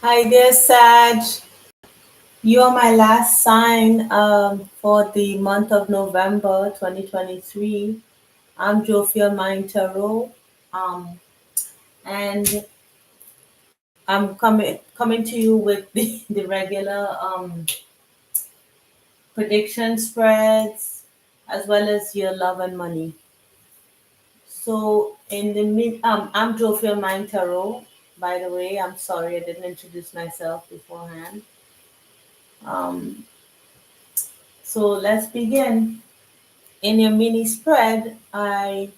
Hi there, Sag. You are my last sign for the month of November 2023. I'm Jofia Mind Tarot, um, and I'm coming to you with the regular prediction spreads as well as your love and money. So I'm Jofia Mind Tarot. By the way, I'm sorry I didn't introduce myself beforehand. Um, so let's begin. In your mini spread, I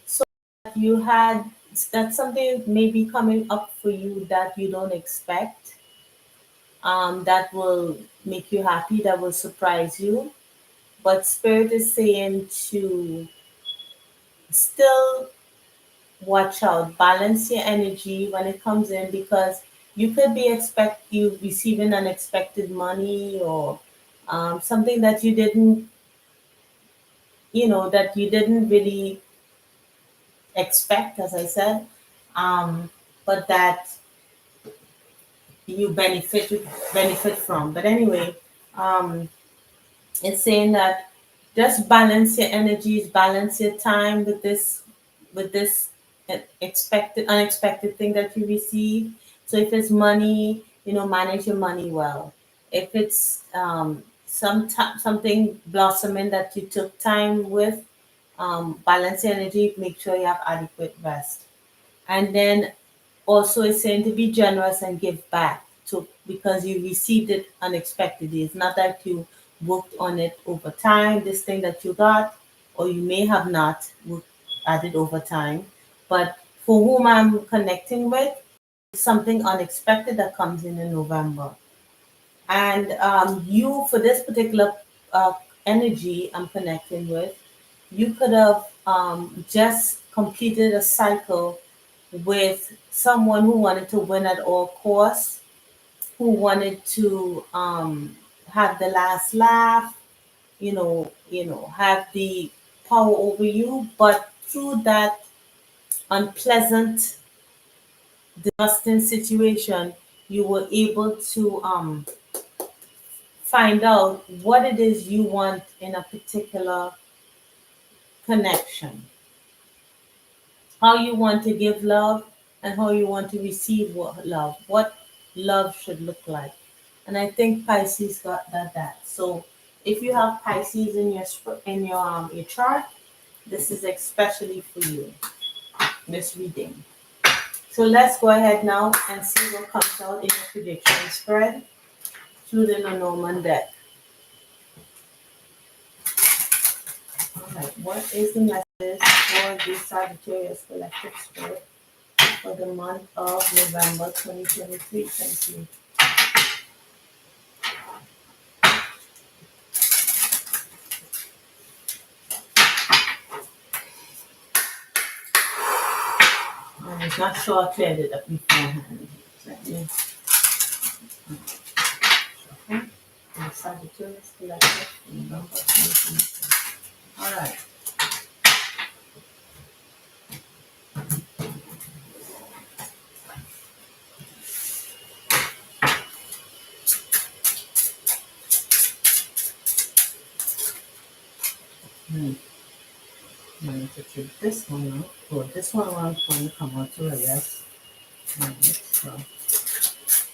saw that you had that something may be coming up for you that you don't expect, that will make you happy, that will surprise you. But Spirit is saying to still watch out, balance your energy when it comes in because you could be expect you receiving unexpected money or something that you didn't, that you didn't really expect, as I said, um, but that you benefit from. But anyway, um, it's saying that just balance your energies, balance your time with this expected unexpected thing that you receive. So if it's money, manage your money well. If it's something blossoming that you took time with, balance your energy, make sure you have adequate rest. And then also it's saying to be generous and give back to because you received it unexpectedly. It's not that you worked on it over time, this thing that you got, or you may have not worked at it over time. But for whom I'm connecting with, it's something unexpected that comes in November. And you, for this particular uh, energy I'm connecting with, you could have just completed a cycle with someone who wanted to win at all costs, who wanted to have the last laugh, have the power over you, but through that unpleasant, disgusting situation, you were able to find out what it is you want in a particular connection, how you want to give love and how you want to receive love, what love should look like. And I think Pisces got that. So if you have Pisces in your chart, this is especially for you, this reading. So let's go ahead now and see what comes out in your prediction spread through the Lenormand deck. All right, what is the message for the Sagittarius collective spirit for the month of November 2023? Thank you. I'm not sure I cleared it up beforehand. Let me. Okay. The Sagittarius collective November 2023. All right. Hmm. I'm going to take this one out. Oh, this one was going to come out too, I guess. All right. So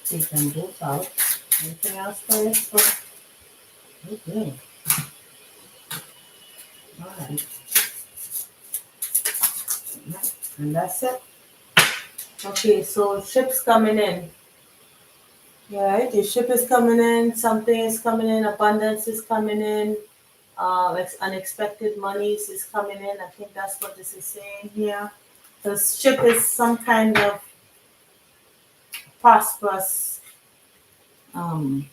take them both out. Anything else for it? Okay. All right. And that's it. Okay, so ships coming in. Yeah, right, the ship is coming in, something is coming in, abundance is coming in, unexpected monies is coming in. I think that's what this is saying here. The ship is some kind of prosperous. Um,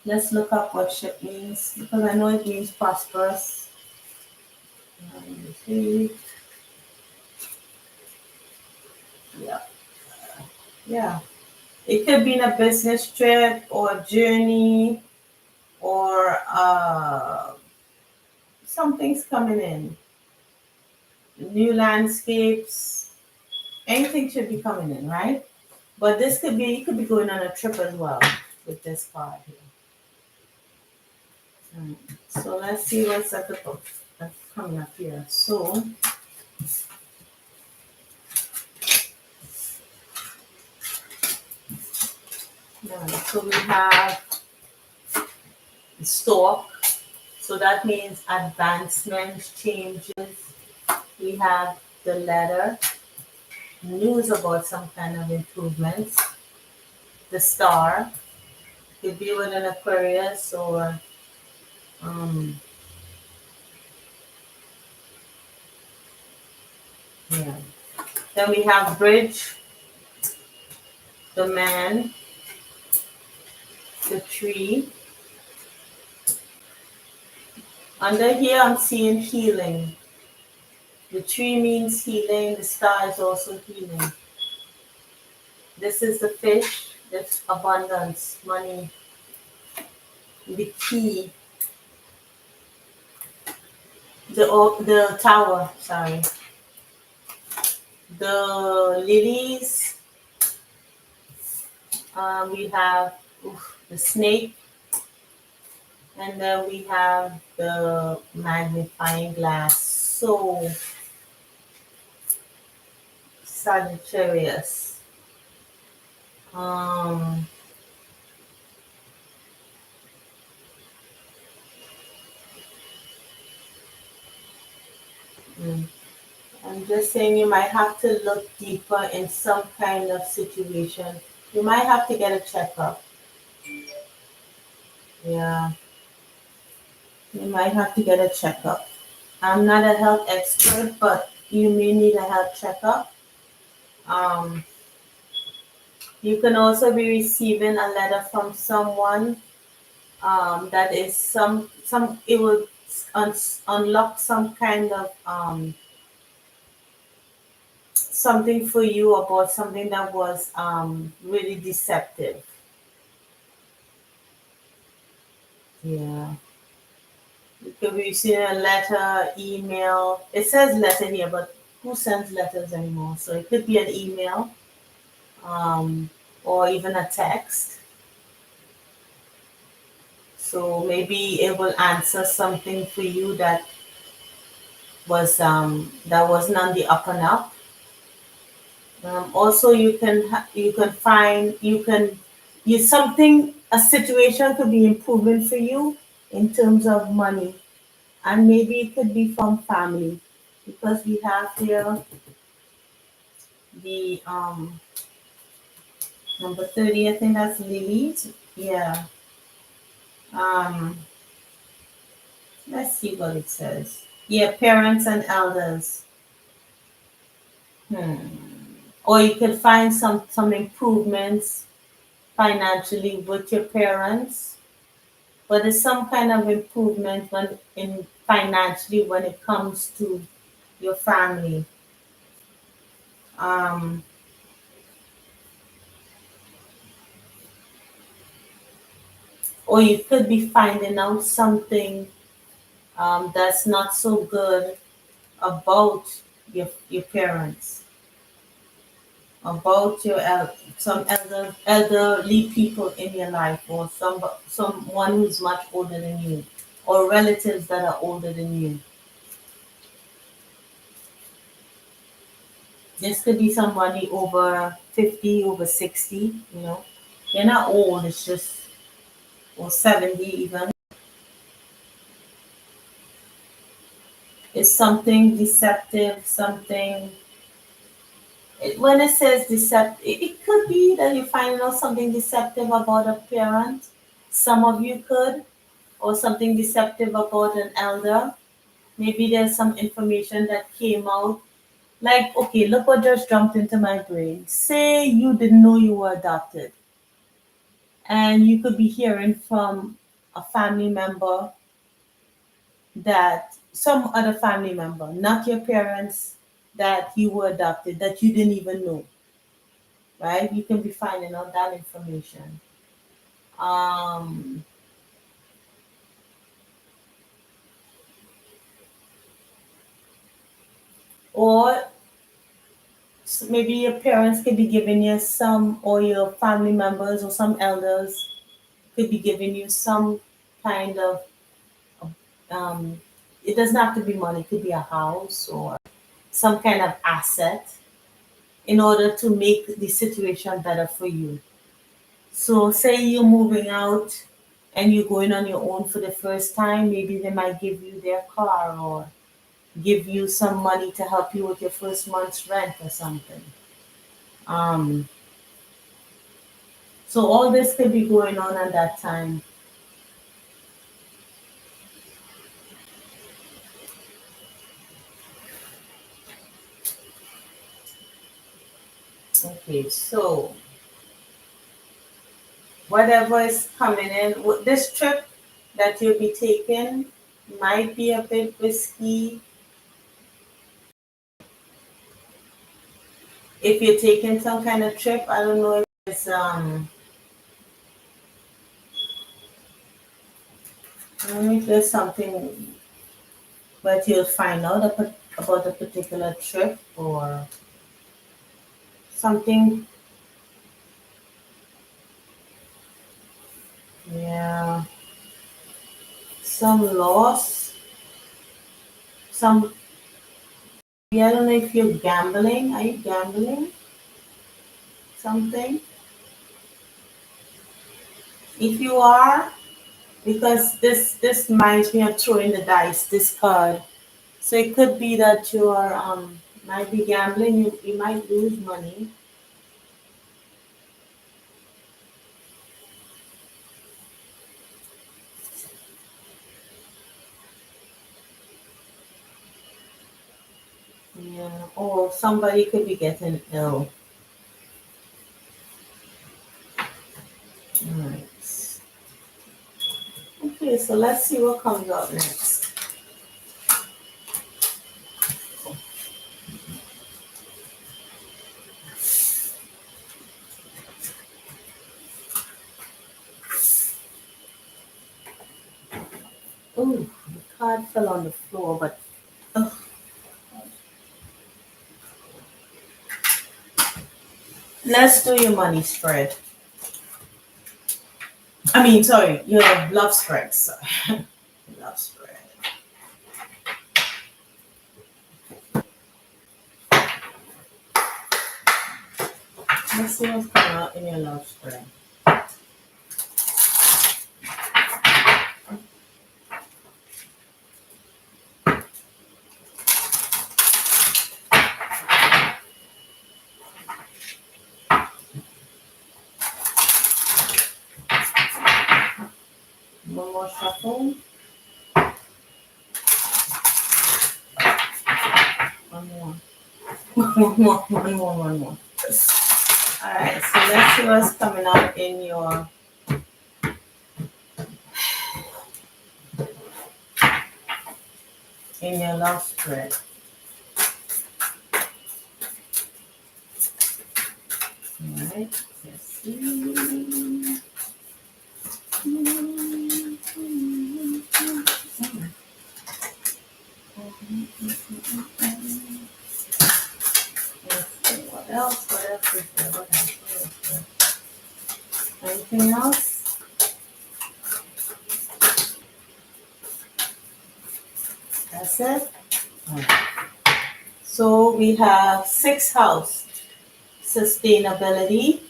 let's look up what ship means because I know it means prosperous. Let me see. Yeah, yeah. It could be in a business trip or a journey or something's coming in. New landscapes, anything should be coming in, right? But this could be, you could be going on a trip as well with this card here. So let's see what's at the top that's coming up here. So yeah, so we have stork. So that means advancements, changes. We have the letter, news about some kind of improvements. The star could be with an Aquarius or um yeah. Then we have bridge, the man, the tree. Under here I'm seeing healing. The tree means healing, the star is also healing. This is the fish, that's abundance, money, the key, the tower, sorry. The lilies, we have the snake, and then we have the magnifying glass. So, Sagittarius. Um, mm, I'm just saying you might have to look deeper in some kind of situation. You might have to get a checkup. Yeah, you might have to get a checkup. I'm not a health expert, but you may need a health checkup. Um, you can also be receiving a letter from someone that is some it will unlock some kind of something for you about something that was really deceptive. Yeah. You could be receiving a letter, email. It says letter here, but who sends letters anymore? So it could be an email, um, or even a text. So maybe it will answer something for you that wasn't on the up and up. Also, you can find you something a situation could be improving for you in terms of money, and maybe it could be from family because we have here the number 30. I think that's Lilith. Yeah. Um, let's see what it says. Yeah, parents and elders. Hmm. Or you could find some improvements financially with your parents, but there's some kind of improvement when in financially when it comes to your family. Um, or you could be finding out something that's not so good about your parents, about some elderly people in your life, or someone who's much older than you, or relatives that are older than you. This could be somebody over 50, over 60, you know. They're not old, it's just, or 70 even. It's something deceptive, something. When it says deceptive, it could be that you find out something deceptive about a parent. Some of you could, or something deceptive about an elder. Maybe there's some information that came out. Like, okay, look what just jumped into my brain. Say you didn't know you were adopted, and you could be hearing from a family member that some other family member, not your parents, that you were adopted, that you didn't even know, right? You can be finding out that information. Um, or maybe your parents could be giving you some, or your family members or some elders could be giving you some kind of, um, it doesn't have to be money, it could be a house or some kind of asset in order to make the situation better for you. So, say you're moving out and you're going on your own for the first time, maybe they might give you their car or give you some money to help you with your first month's rent or something. Um, so, all this could be going on at that time. Okay, so whatever is coming in, this trip that you'll be taking might be a bit risky. If you're taking some kind of trip, I don't know if it's I don't know if there's something that you'll find out about a particular trip or something. Yeah, some loss, some. Yeah, I don't know if you're gambling. Are you gambling something? If you are, because this reminds me of throwing the dice. This card. So it could be that you are might be gambling. You might lose money. Yeah, or somebody could be getting ill. Right. Okay, so let's see what comes out next. Ooh, the card fell on the floor, but ugh. Let's do your money spread. I mean, sorry, your love spread. Sorry, love spread. Let's see what's coming out in your love spread. One more shuffle. One more. One more. All right, so let's see what's coming out in your love spread. All right, let's see. Let's see what else? What else is there? What else is there? Anything else? That's it. All right. So we have sixth house, sustainability.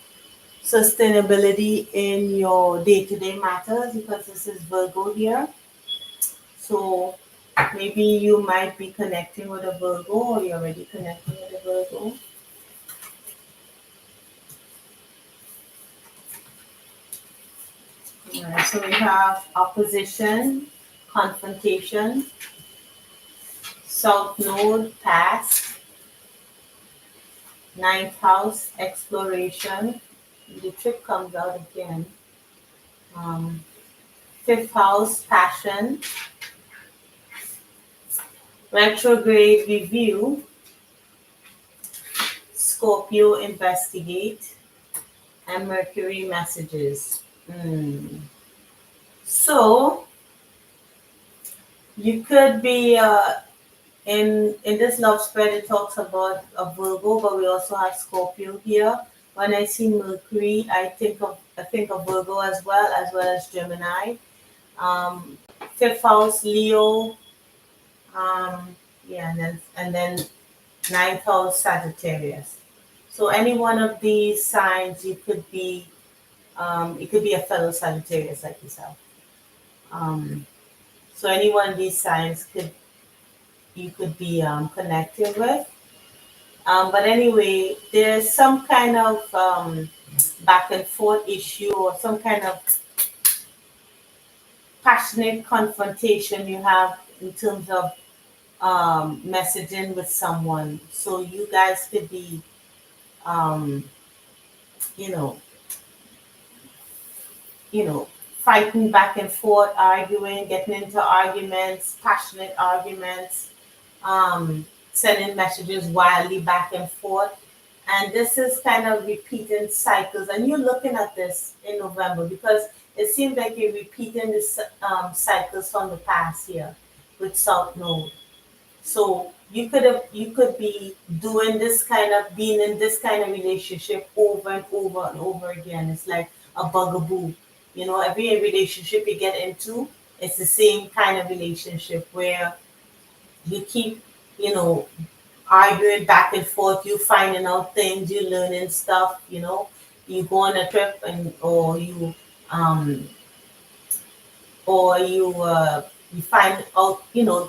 Sustainability in your day-to-day matters because this is Virgo here. So maybe you might be connecting with a Virgo or you're already connecting with a Virgo. All right, so we have opposition, confrontation, South Node, past, ninth house, exploration. The trip comes out again. Um, fifth house, passion, retrograde review, Scorpio, investigate, and Mercury, messages. So you could be in this love spread, it talks about a Virgo, but we also have Scorpio here. When I see Mercury, I think of Virgo as well as Gemini. Um, Fifth house Leo, yeah, and then ninth house Sagittarius. So any one of these signs, you could be, it could be a fellow Sagittarius like yourself. Um, so any one of these signs you could be connected with. But anyway, there's some kind of back and forth issue or some kind of passionate confrontation you have in terms of messaging with someone. So you guys could be, um, you know, you know, fighting back and forth, arguing, getting into arguments, passionate arguments, sending messages wildly back and forth. And this is kind of repeating cycles. And you're looking at this in November because it seems like you're repeating this cycles from the past year with South Node. So you could be doing this kind of being in this kind of relationship over and over and over again. It's like a bugaboo. Every relationship you get into, it's the same kind of relationship where you keep, you know, arguing back and forth, you finding out things, you learning stuff, you go on a trip and um or you find out,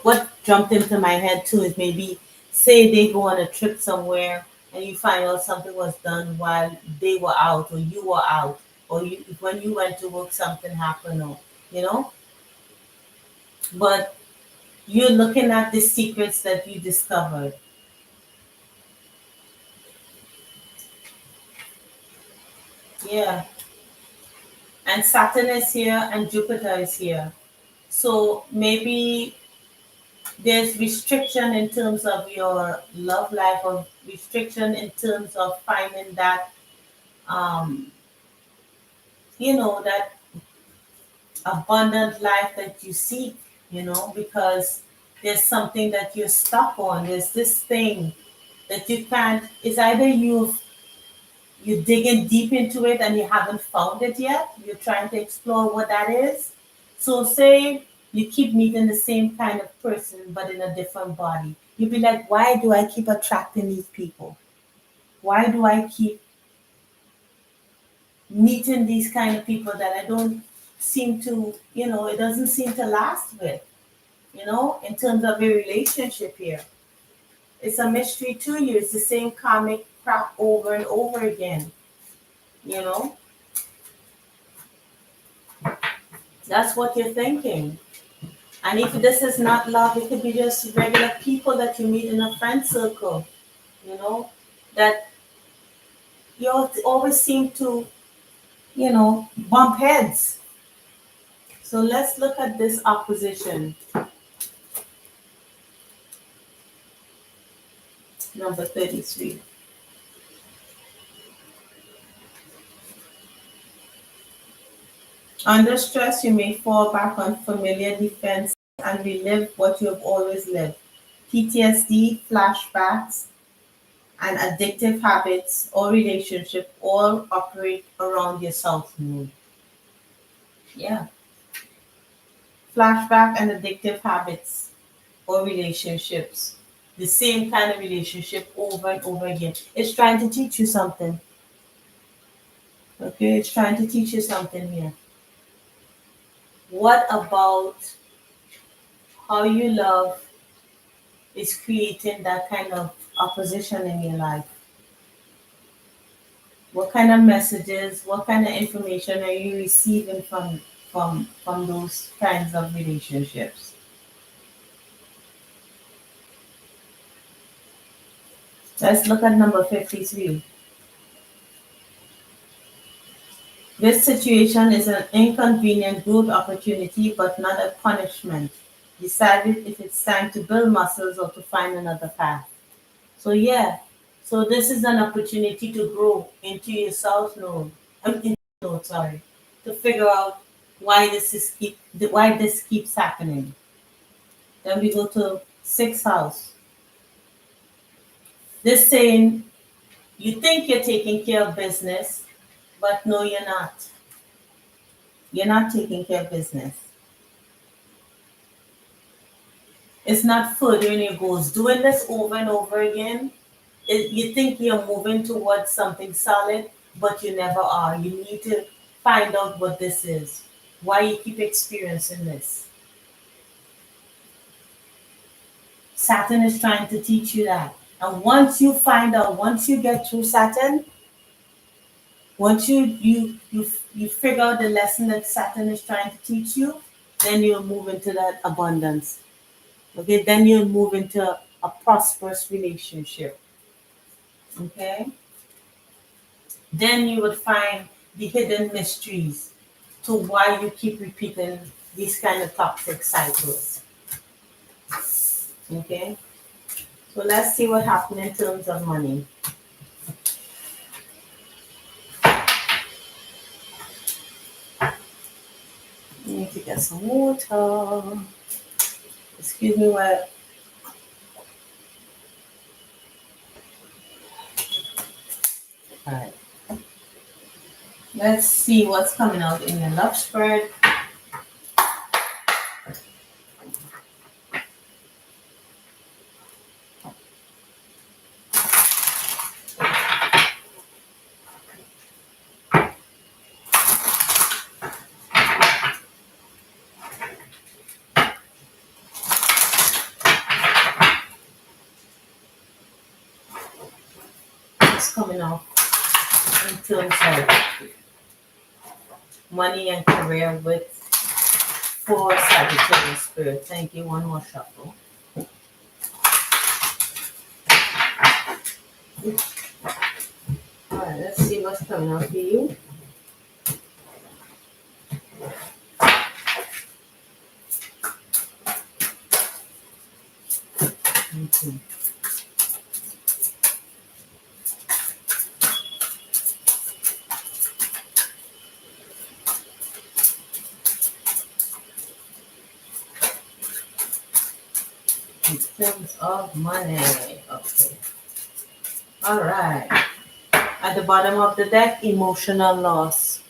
what jumped into my head too is maybe say they go on a trip somewhere and you find out something was done while they were out or you were out, or when you went to work something happened, or you know but you're looking at the secrets that you discovered. Yeah. And Saturn is here and Jupiter is here. So maybe there's restriction in terms of your love life, or restriction in terms of finding that um that abundant life that you seek, because there's something that you're stuck on. There's this thing that you can't, it's either you're digging deep into it and you haven't found it yet. You're trying to explore what that is. So say you keep meeting the same kind of person but in a different body. You'd be like, why do I keep attracting these people? Why do I keep meeting these kind of people that I don't seem to, it doesn't seem to last with, in terms of a relationship here. It's a mystery to you. It's the same comic crap over and over again, you know? That's what you're thinking. And if this is not love, it could be just regular people that you meet in a friend circle, you know, that you always seem to, bump heads. So let's look at this opposition, number 33. Under stress, you may fall back on familiar defense and relive what you have always lived. PTSD, flashbacks, and addictive habits or relationship all operate around your self mood. Yeah. Flashback and addictive habits or relationships. The same kind of relationship over and over again. It's trying to teach you something. Okay, it's trying to teach you something here. What about how you love is creating that kind of opposition in your life? What kind of messages, what kind of information are you receiving from those kinds of relationships? Let's look at number 53. This situation is an inconvenient growth opportunity but not a punishment. Decide if it's time to build muscles or to find another path. So yeah, so this is an opportunity to grow into your self node. Into node, sorry, to figure out why this keeps happening. Then we go to Sixth house. This saying, you think you're taking care of business, but no, you're not. You're not taking care of business. It's not furthering your goals. Doing this over and over again, you think you're moving towards something solid, but you never are. You need to find out what this is, why you keep experiencing this. Saturn is trying to teach you that. And once you find out, once you get through Saturn, once you figure out the lesson that Saturn is trying to teach you, then you'll move into that abundance. Okay, then you'll move into a prosperous relationship. Okay? Then you would find the hidden mysteries to why you keep repeating these kind of toxic cycles. Okay? So let's see what happened in terms of money. I need to get some water. Excuse me while. Alright. Let's see what's coming out in your love spread. What's coming out in terms of money and career with for Sagittarius spirit. Thank you. One more shuffle. Alright, let's see what's coming out for you. Okay. In terms of money. Okay. Alright. At the bottom of the deck, emotional loss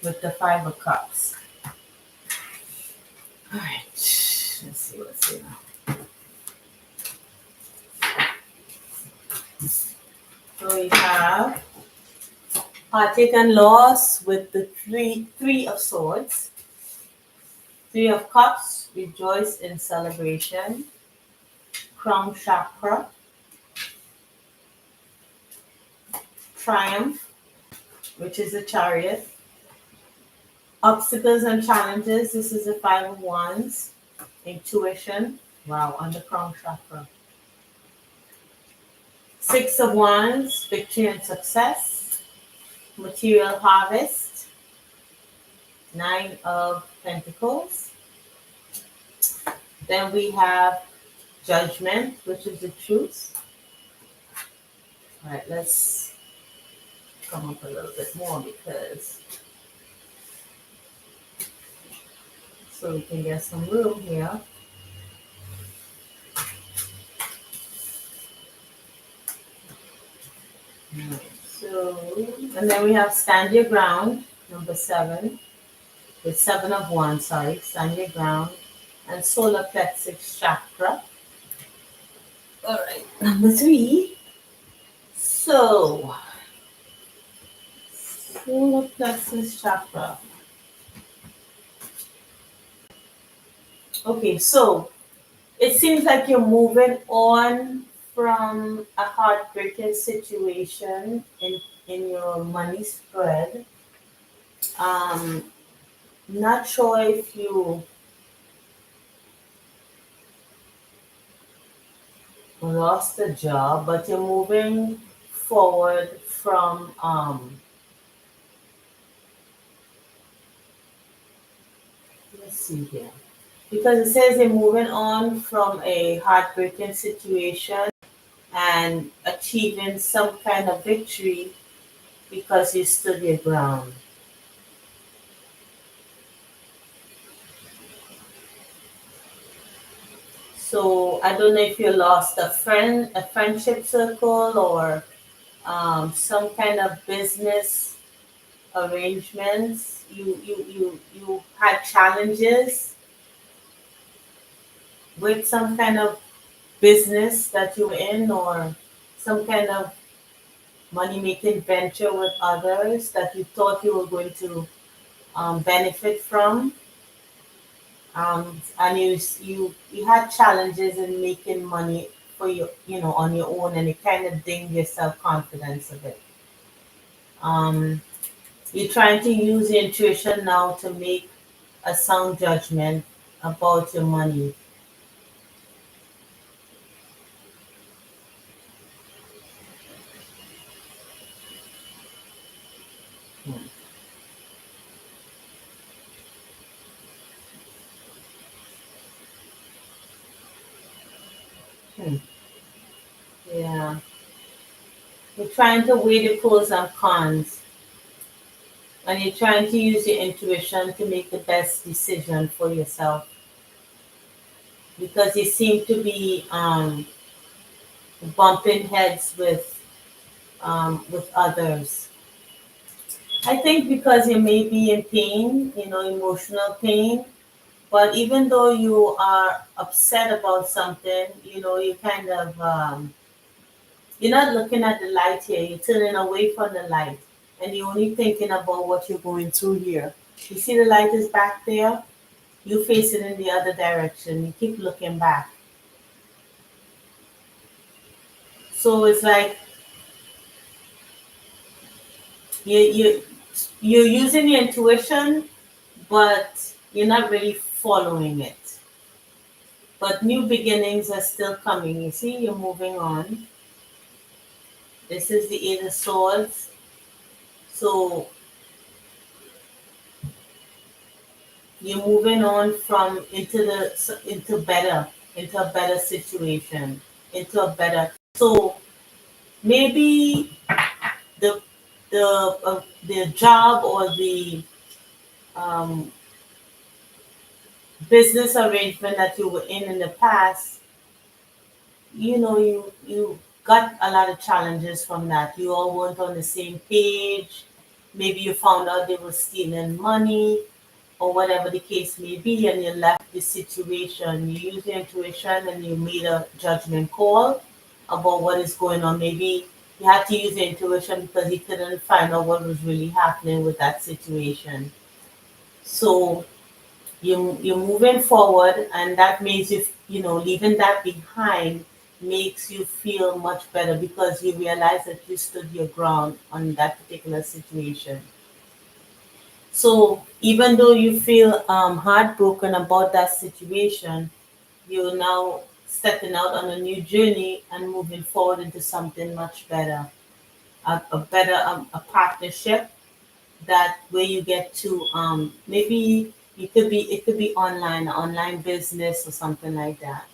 with the Five of Cups. Alright. Let's see what's here. So we have heartache and loss with the three of swords. Three of Cups, rejoice in celebration. Crown chakra, triumph, which is a chariot. Obstacles and challenges, this is a Five of Wands. Intuition, wow, on the crown chakra. Six of Wands, victory and success. Material harvest. Nine of Pentacles. Then we have Judgment, which is the truth. All right, let's come up a little bit more because so we can get some room here. So, and then we have stand your ground, number 7, with 7 of Wands, stand your ground, and solar plexus chakra. All right, number 3. So, solar plexus chakra. Okay, so it seems like you're moving on from a heartbreaking situation in your money spread. Not sure if you lost a job, but you're moving forward from let's see here. Because it says you're moving on from a heartbreaking situation and achieving some kind of victory because you stood your ground. So I don't know if you lost a friendship circle, or some kind of business arrangements. You had challenges with some kind of business that you were in, or some kind of money making venture with others that you thought you were going to benefit from, and you had challenges in making money for on your own, and it kind of dinged your self confidence a bit. Um, you're trying to use your intuition now to make a sound judgment about your money. Hmm. Hmm. Yeah, you're trying to weigh the pros and cons, and you're trying to use your intuition to make the best decision for yourself, because you seem to be bumping heads with others. I think because you may be in pain, emotional pain, but even though you are upset about something, you kind of you're not looking at the light here. You're turning away from the light, and you're only thinking about what you're going through here. You see the light is back there. You face it in the other direction. You keep looking back. So it's like you you're using your intuition, but you're not really following it. But new beginnings are still coming. You see, you're moving on. This is the Eight of Swords. So you're moving on from into a better situation, into a better. So maybe the the job or the um, business arrangement that you were in the past, you got a lot of challenges from that. You all weren't on the same page. Maybe you found out they were stealing money, or whatever the case may be, and you left the situation. You used your intuition and you made a judgment call about what is going on. Maybe you had to use your intuition because you couldn't find out what was really happening with that situation. So you're moving forward, and that makes leaving that behind makes you feel much better, because you realize that you stood your ground on that particular situation. So even though you feel heartbroken about that situation, you're now stepping out on a new journey and moving forward into something much better, a better a partnership, that where you get to maybe it could be online business or something like that,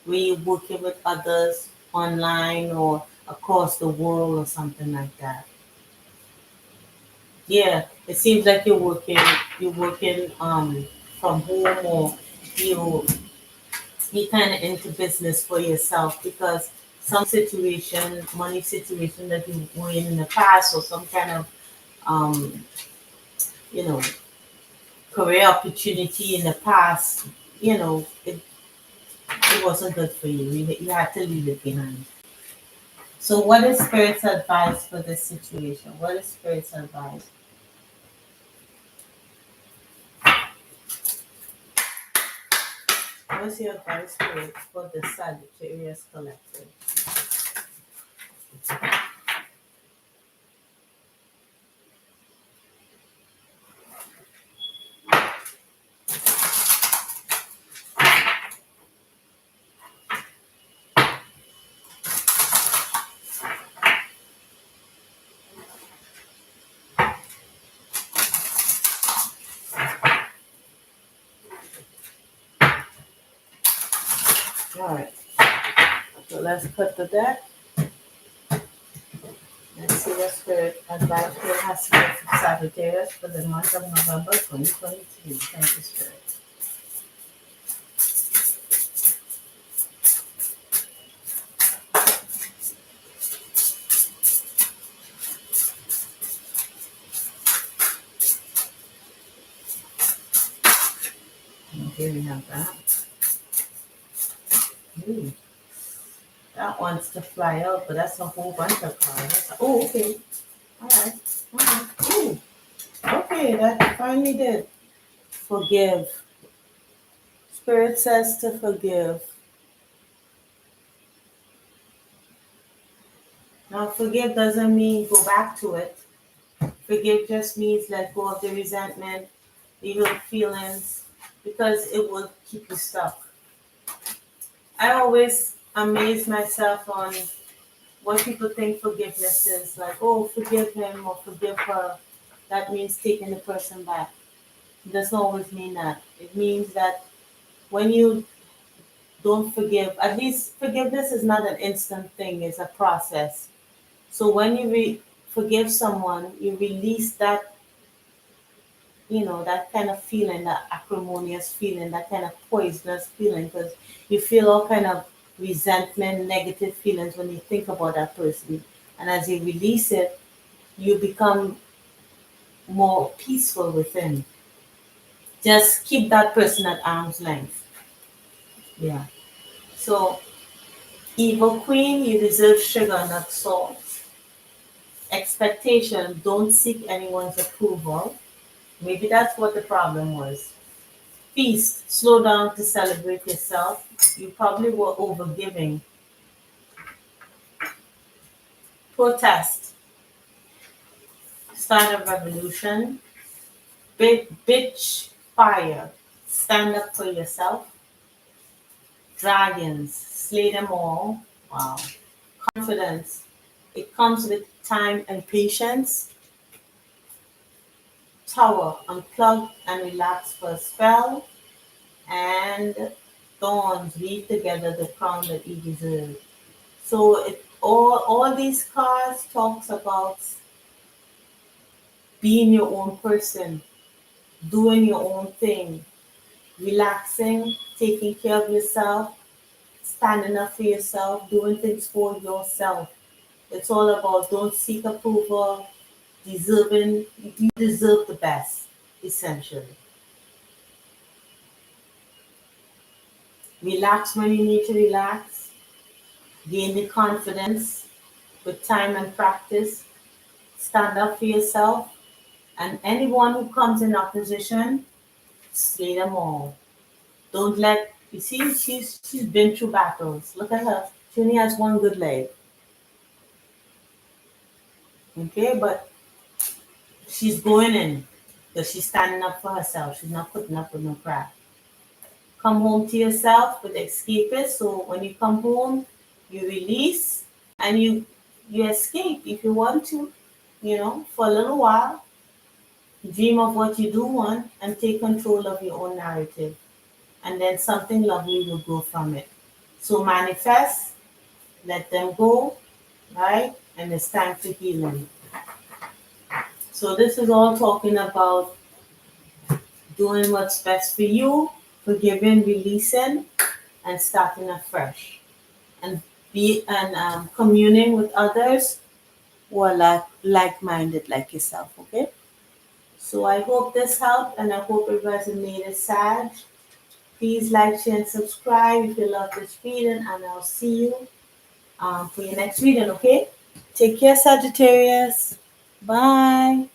where you're working with others online or across the world or something like that. Yeah, it seems like you're working from home, or you you kind of into business for yourself, because some situation, money situation that you were in the past, or some kind of um, you know career opportunity in the past, it wasn't good for you. You had to leave it behind. So what is spirit's advice for this situation? What is spirit's advice? What's your advice for the Sagittarius collective? All right. So let's put the deck. Let's see what spirit advice will has to give for Sagittarius for the month of November 2023. Thank you, Spirit. Okay, we have that. Ooh, that wants to fly out, but that's a whole bunch of cards. Oh, okay. All right. All right. Ooh, okay, that finally did. Forgive. Spirit says to forgive. Now, forgive doesn't mean go back to it. Forgive just means let go of the resentment, the ill feelings, because it will keep you stuck. I always amaze myself on what people think forgiveness is. Like, oh, forgive him or forgive her. That means taking the person back. It doesn't always mean that. It means that when you don't forgive, at least forgiveness is not an instant thing, it's a process. So when you forgive someone, you release that, that kind of feeling, that acrimonious feeling, that kind of poisonous feeling, because you feel all kind of resentment, negative feelings when you think about that person. And as you release it, you become more peaceful within. Just keep that person at arm's length. Yeah. So, evil queen, you deserve sugar, not salt. Expectation, don't seek anyone's approval. Maybe that's what the problem was. Feast, slow down to celebrate yourself. You probably were overgiving. Protest, start a revolution. Bitch, fire, stand up for yourself. Dragons, slay them all. Wow. Confidence, it comes with time and patience. Tower, unplug and relax for a spell. And thorns, weave together the crown that you deserve. So all these cards talks about being your own person, doing your own thing, relaxing, taking care of yourself, standing up for yourself, doing things for yourself. It's all about don't seek approval, deserving, you deserve the best, essentially. Relax when you need to relax, gain the confidence with time and practice, stand up for yourself, and anyone who comes in opposition, slay them all. Don't let you see she's been through battles. Look at her. She only has one good leg. Okay, but she's going in because she's standing up for herself. She's not putting up with no crap. Come home to yourself with escapists. So when you come home, you release and you escape if you want to, for a little while. Dream of what you do want and take control of your own narrative. And then something lovely will grow from it. So manifest, let them go, right? And it's time to heal them. So this is all talking about doing what's best for you, forgiving, releasing, and starting afresh. And communing with others who are like-minded like yourself, okay? So I hope this helped and I hope it resonated, Sag. Please like, share, and subscribe if you love this reading, and I'll see you for your next reading, okay? Take care, Sagittarius. Bye.